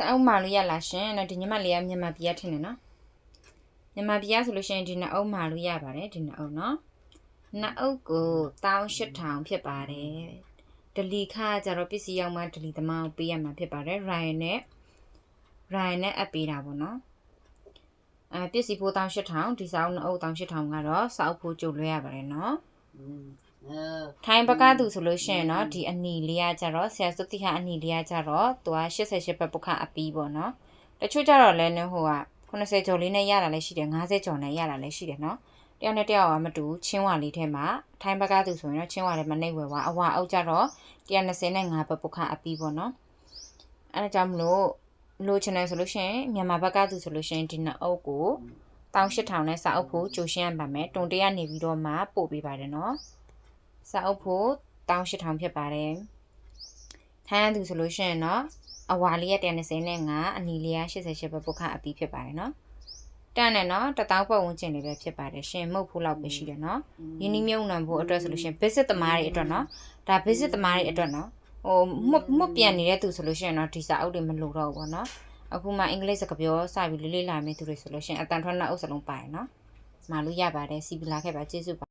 စာအုပ်မာလို့ရလားရှင်နော်ဒီညမလေးကမြန်မာပြည်ထင်တယ်နော်မြန်မာပြည်ဆိုလို့ရှိရင်ဒီနှစ်အုပ်မာလို့ရပါတယ်ဒီနှစ်အုပ်နော်နှစ်အုပ်ကို18000ဖြစ်ပါတယ်ဒလီခါကျတော့ပစ္စည်းရောက်မှဒလီသမားကိုပေးရမှာဖြစ်ပါတယ်ရိုင်နဲ့အပ်ပေးတာပေါ့နော်ပစ္စည်းဖို့18000ဒီစာအုပ်နှစ်အုပ်18000ကတော့စာအုပ်ဖို့ကြုတ်လွှဲရပါတယ်နော်ထိုင်းဘက်ကသူဆိုလို့ရှိရင်เนาะဒီအနီလေးကကြတော့ဆရာစုတိဟာအနီလေးကကြတော့သူက88ဘက်ပုခအပီးပေါ့เนาะတချို့ကြတော့လဲနဟိုက90ကျော်လေးနဲ့ရတာလည်းရှိတယ်50ကျော်နဲ့ရတာလည်းရှိတယ်เนาะတယောက်နဲ့တယောက်ကမတူချင်းဝါလေးထဲမှာထိုင်းဘက်ကသူဆိုရင်တော့ချင်းဝါလေးမနှိပ်ဝယ်ဝါအဝါအုပ်ကြတော့125ဘက်ပုခအပီးပေါ့เนาะအဲဒါကြောင့်မလို့လိုချင်တယ်ဆိုလို့ရှိရင်မြန်မာဘက်ကသူဆိုလို့ရှိရင်ဒီနှစ်အုပ်ကို18000နဲ့စာအုပ်ဖို့ကြိုရှင်းရပါမယ်တွန်တရနေပြီးတော့မှပို့ပေးပါတယ်เนาะစာအုပ်ဖို့18000ဖြစ်ပါတယ်ထိုင်းသူဆိုလို့ရှိရင်တော့အဝါလေးက125အနီလေးက88ပဲပုခအပီးဖြစ်ပါတယ်เนาะတန်းနဲ့เนาะ1000ပတ်ဝန်းကျင်လေးပဲဖြစ်ပါတယ်ရှင်မုတ်ဖို့လောက်ပဲရှိတယ်เนาะယင်းနှမြုံနှံဖို့အတွက်ဆိုလို့ရှိရင် visit သမားတွေအတွက်เนาะဒါ visit သမားတွေအတွက်เนาะဟိုမွတ်ပြန်နေတဲ့သူဆိုလို့ရှိရင်တော့ဒီစာအုပ်တွေမလိုတော့ဘူးပေါ့เนาะအခုမှအင်္ဂလိပ်စကားပြောစာပြီးလေးလာမယ့်သူတွေဆိုလို့ရှိရင်အတန်ထွက်နှုတ်အုပ်စလုံးပါတယ်เนาะမာလို့ရပါတယ်စီပီလာခဲ့ပါကျေးဇူးပါ